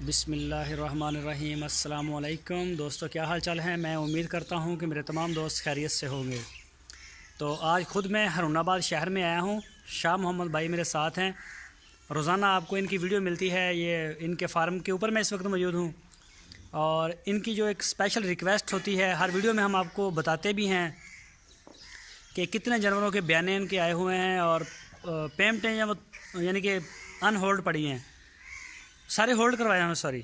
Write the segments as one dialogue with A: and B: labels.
A: बिस्मिल्लाहिर्रहमानिर्रहीम। अस्सलाम वालेकुम दोस्तों, क्या हाल चाल है। मैं उम्मीद करता हूँ कि मेरे तमाम दोस्त खैरियत से होंगे। तो आज ख़ुद मैं हरुणाबाद शहर में आया हूँ। शाह मोहम्मद भाई मेरे साथ हैं। रोज़ाना आपको इनकी वीडियो मिलती है। ये इनके फार्म के ऊपर मैं इस वक्त मौजूद हूँ और इनकी जो एक स्पेशल रिक्वेस्ट होती है, हर वीडियो में हम आपको बताते भी हैं कि कितने जानवरों के बयाने इनके आए हुए हैं और पेमेंटें यानी कि अनहोल्ड पड़ी हैं, सारे होल्ड करवाए हैं सॉरी।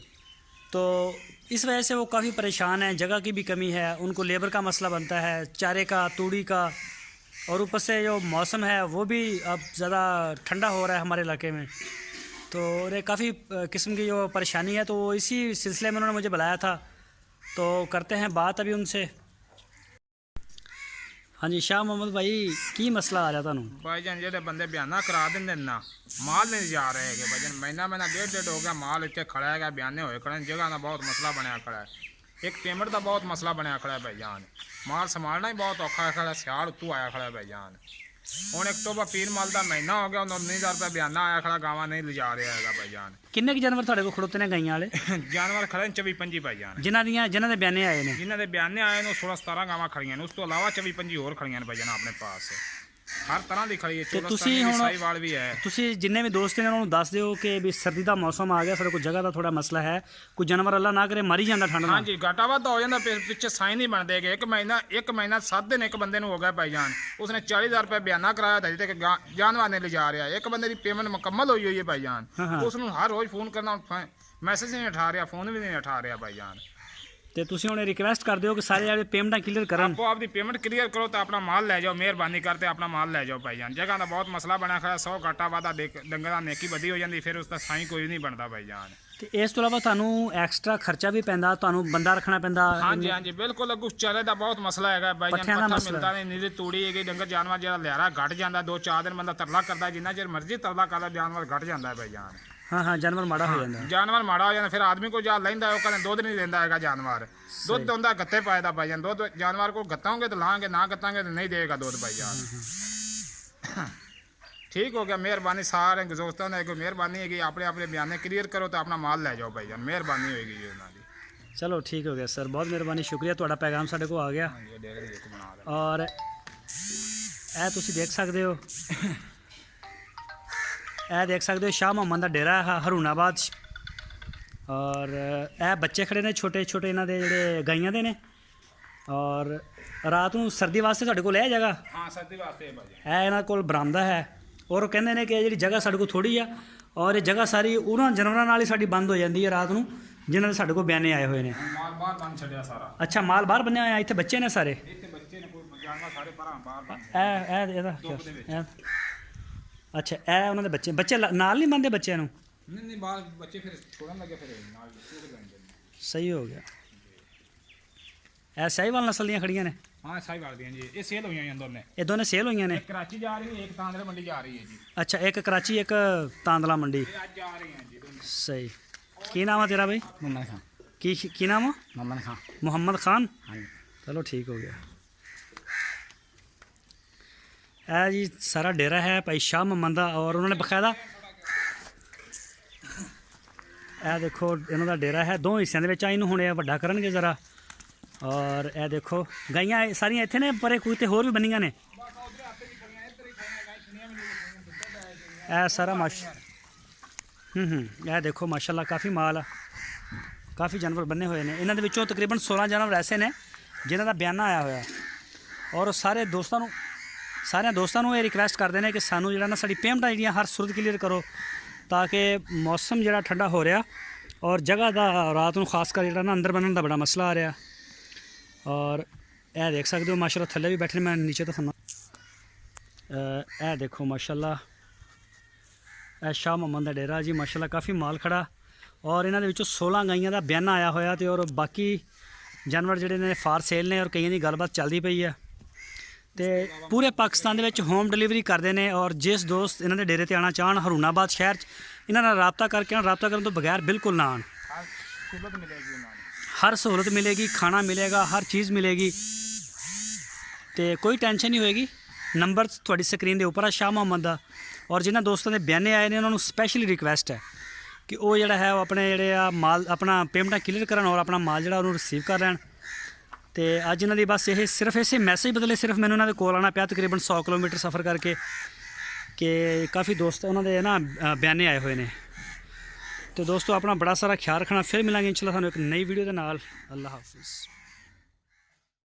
A: तो इस वजह से वो काफ़ी परेशान हैं, जगह की भी कमी है, उनको लेबर का मसला बनता है, चारे का, तूड़ी का, और ऊपर से जो मौसम है वो भी अब ज़्यादा ठंडा हो रहा है हमारे इलाके में। तो ये काफ़ी किस्म की जो परेशानी है, तो इसी सिलसिले में उन्होंने मुझे बुलाया था। तो करते हैं बात अभी उनसे। हाँ जी शाह मोहम्मद भाई, की मसला आ रहा था
B: भाईजान जो बंदे बयाना करा देंगे ना, माल नहीं जा रहे है भाईजान। महीना डेढ़ हो गया, माल इतने खड़ा है, बयाने होए खड़े, जगह का बहुत मसला बनया खड़ा है, एक पेमेंट का बहुत मसला बनया खड़ा है भाईजान। माल संभालना ही बहुत औखा खड़ा है, सियाल उत्तू आया खड़ा है भाईजान। हूँ अक्टूबर पीर माल का महीना हो गया, 19,000 रुपया बयाना आया खड़ा, गाँव नहीं ले जा रहा है भाईजान।
A: किन्ने के जानवर थोड़े को खड़ोते ने गाइयां वाले
B: जानवर खड़े 24-25 भाईजान,
A: जिन्होंने बयाने आए ने,
B: जिन्होंने बयाने आए 16-17 गाँव खड़िया ने, उस तो अलावा 24-25 होर खड़िया ने भाईजान अपने पास। हर तरह की खड़ी है, साहीवाल भी है।
A: ਤੁਸੀਂ ਜਿੰਨੇ ਵੀ ਦੋਸਤ ਨੇ ਉਹਨਾਂ ਨੂੰ ਦੱਸ ਦਿਓ ਕਿ ਵੀ ਸਰਦੀ ਦਾ ਮੌਸਮ ਆ ਗਿਆ, ਸਾਡੇ ਕੋਲ ਜਗ੍ਹਾ ਦਾ ਥੋੜਾ ਮਸਲਾ ਹੈ, ਕੋਈ ਜਾਨਵਰ ਅੱਲਾ ਨਾ ਕਰੇ ਮਰ ਹੀ ਜਾਂਦਾ ਠੰਡ ਨਾਲ।
B: ਹਾਂਜੀ ਘਾਟਾ ਵਾਧਾ ਹੋ ਜਾਂਦਾ, ਪਿੱਛੇ ਸਾਈ ਨਹੀਂ ਬਣਦੇ ਗਏ। ਇੱਕ ਮਹੀਨਾ 7 ਦਿਨ ਇੱਕ ਬੰਦੇ ਨੂੰ ਹੋ ਗਿਆ ਭਾਈਜਾਨ, ਉਸਨੇ 40,000 ਰੁਪਏ ਬਿਆਨਾ ਕਰਾਇਆ था, जितने जानवर ने ले जा रहा है। एक बंदे की पेमेंट मुकम्मल हुई है भाईजान, उसनों हर रोज फोन करना, मैसेज नहीं उठा रहा, फोन भी नहीं उठा रहा भाईजान।
A: ਤੇ ਤੁਸੀਂ ਹੁਣ ਰਿਕਵੈਸਟ ਕਰਦੇ ਹੋ ਕਿ ਸਾਰੇ ਜਿਹੜੇ ਪੇਮੈਂਟਾਂ ਕਲੀਅਰ ਕਰਨ,
B: आपको आपकी पेमेंट क्लियर करो तो अपना माल ले जाओ, मेहरबानी करते अपना माल ले जाओ भाईजान। जगह का बहुत मसला बना खड़ा, 100 घाटा वादा डंगर का नेकी बदी हो जाती, फिर उसका साई कोई नहीं बनता भाईजान।
A: ਤੇ ਇਸ ਤੋਂ ਇਲਾਵਾ ਤੁਹਾਨੂੰ ਐਕਸਟਰਾ ਖਰਚਾ ਵੀ ਪੈਂਦਾ, ਤੁਹਾਨੂੰ ਬੰਦਾ ਰੱਖਣਾ ਪੈਂਦਾ।
B: ਹਾਂਜੀ ਹਾਂਜੀ ਬਿਲਕੁਲ। ਅੱਗੂ ਚਾਰੇ ਦਾ ਬਹੁਤ ਮਸਲਾ ਹੈਗਾ ਭਾਈਜਾਨ, ਪੱਠਾ ਮਿਲਦਾ ਨਹੀਂ, ਨੀਰੀ ਤੂੜੀ ਹੈਗੀ, ਡੰਗਰ ਜਾਨਵਰ ਜਿਹੜਾ ਲਿਆਰਾ ਘਟ ਜਾਂਦਾ, 2-4 ਦਿਨ ਬੰਦਾ ਤਰਲਾ ਕਰਦਾ, ਜਿੰਨਾ ਚਿਰ ਮਰਜ਼ੀ ਤਰਲਾ ਕਰਦਾ ਜਾਨਵਰ ਘਟ ਜਾਂਦਾ ਭਾਈਜਾਨ।
A: हाँ हाँ जानवर माड़ा हो जाता है,
B: जानवर माड़ा हो जाता, फिर आदमी को जा लेंदा है, कहते दुध नहीं देता है जानवर, दुध तो होंगे गत्ते पाए दा भाईजान। दुध जानवर को गत्ताओगे तो लाएंगे, ना गत्तांगे तो नहीं देगा दुध भाईजान। ठीक हो गया, मेहरबानी सारे दोस्तों ने, मेहरबानी है कि अपने अपने बयाने क्लियर करो तो अपना माल ले जाओ भाईजान, मेहरबानी होगी।
A: चलो ठीक हो गया सर, बहुत मेहरबानी, शुक्रिया, थोड़ा पैगाम साढ़े को आ गया। और ए तुसी देख सकते हो, ਇਹ देख सकते हो शाह मोहम्मद का डेरा है हरुणाबाद। और ਇਹ बच्चे खड़े ने छोटे छोटे, इन्हों के जोड़े गाइयां दे ने। और रात को सर्दी वास्ते साढ़े को है जगह,
B: हाँ सर्दी वास्ते
A: है इन्हों को बरामदा है। और कहते हैं कि जी जगह साढ़े को थोड़ी आ, और ये जगह सारी उन्होंने जानवरों नाल ही साड़ी बंद हो जाती है रात को, जिन्होंने साढ़े को बयाने आए हुए हैं। अच्छा माल बाहर बने हुए, इतने बच्चे ने सारे, अच्छा ए उन्होंने बच्चे नाल नहीं बनते बच्चों नूं, सही हो गया। ए साहीवाल नस्ल दी खड़ियां ने,
B: हाँ साहीवाल दी जी, ये सेल हुई हैं दोनों,
A: ये दोनों सेल हुई ने,
B: कराची जा रही है, एक तांदला मंडी जा रही है जी।
A: अच्छा एक कराची एक तांदला मंडी,
B: आज जा रही हैं जी।
A: सही। की नाम है तेरा भाई?
C: मोहम्मद खान।
A: की नाम है?
C: मोहम्मद खान।
A: मोहम्मद खान,
C: हाँ
A: चलो ठीक हो गया। है जी सारा डेरा है भाई शाह मोहम्मद का, और उन्होंने बकायदा ए देखो इन्हों का डेरा है, 2 हिस्सों के इनू हुणे वड्डा करनगे ज़रा। और ए देखो गाइयां सारियां इत्थे ने, पर कोई तो होर भी बनियां ने। ए सारा ए देखो माशाल्लाह काफ़ी माल आ, काफ़ी जानवर बने हुए हैं। इन्होंने विचों तकरीबन 16 जानवर ऐसे ने जिन्हों का बयाना आया होया। और सारे दोस्तों ये रिक्वेस्ट करते हैं कि सानू जो ना साड़ी पेमेंटां जी हर सूरत क्लीयर करो, ताकि मौसम जो ठंडा हो रहा, और जगह का रात को खास कर जो ना अंदर बनने का बड़ा मसला आ रहा। और यह देख सकते हो माशाल्लाह, थल्ले भी बैठे, मैं नीचे तो सुना। यह देखो माशाल्लाह यह शाह मोहम्मद का डेरा जी, माशाल्लाह काफ़ी माल खड़ा। और इन्होंने 16 गाइयां का बयाना आया होया, तो और बाकी जानवर जोड़े ने फार सेल ने, और कई की गलबात चलती पई है। तो पूरे पाकिस्तान के होम डिलीवरी करते हैं। और जिस दोस्त इन्होंने डेरे ते आना चाहन हरुणाबाद शहर इन्होंने रबता करके रबता करने तो बगैर बिल्कुल ना आन, हर सहूलत मिलेगी, खाना मिलेगा, हर चीज़ मिलेगी, तो कोई टेंशन नहीं होएगी। नंबर थोड़ी स्क्रीन के उपर है शाह मोहम्मद का। और जिन्होंने दोस्तों के बयाने आए हैं उन्होंने स्पैशली रिक्वेस्ट है ਕਿ ਉਹ ਜਿਹੜਾ ਹੈ ਉਹ ਆਪਣੇ ਜਿਹੜੇ ਆ ਮਾਲ ਆਪਣਾ ਪੇਮੈਂਟਾਂ ਕਲੀਅਰ ਕਰਨ ਔਰ ਆਪਣਾ ਮਾਲ ਜਿਹੜਾ ਉਹਨੂੰ ਰਿਸੀਵ ਕਰ ਲੈਣ। ਤੇ ਅੱਜ ਇਹਨਾਂ ਦੀ ਬਸ ਇਹ ਸਿਰਫ ਇਸੇ ਮੈਸੇਜ ਬਦਲੇ ਸਿਰਫ ਮੈਨੂੰ ਇਹਨਾਂ ਦੇ ਕੋਲ ਆਉਣਾ ਪਿਆ ਤਕਰੀਬਨ 100 ਕਿਲੋਮੀਟਰ ਸਫ਼ਰ ਕਰਕੇ, ਕਿ ਕਾफ़ੀ ਦੋਸਤ ਉਹਨਾਂ ਦੇ ਨਾ ਬਿਆਨੇ ਆਏ ਹੋਏ ਨੇ। ਤੇ ਦੋਸਤੋ ਆਪਣਾ ਬੜਾ ਸਾਰਾ ਖਿਆਲ ਰੱਖਣਾ। ਫਿਰ ਮਿਲਾਂਗੇ ਇੰਸ਼ਾਅੱਲਾਹ ਤੁਹਾਨੂੰ ਇੱਕ ਨਈ ਵੀਡੀਓ ਦੇ ਨਾਲ। ਅੱਲਾਹ ਹਾਫਿਜ਼।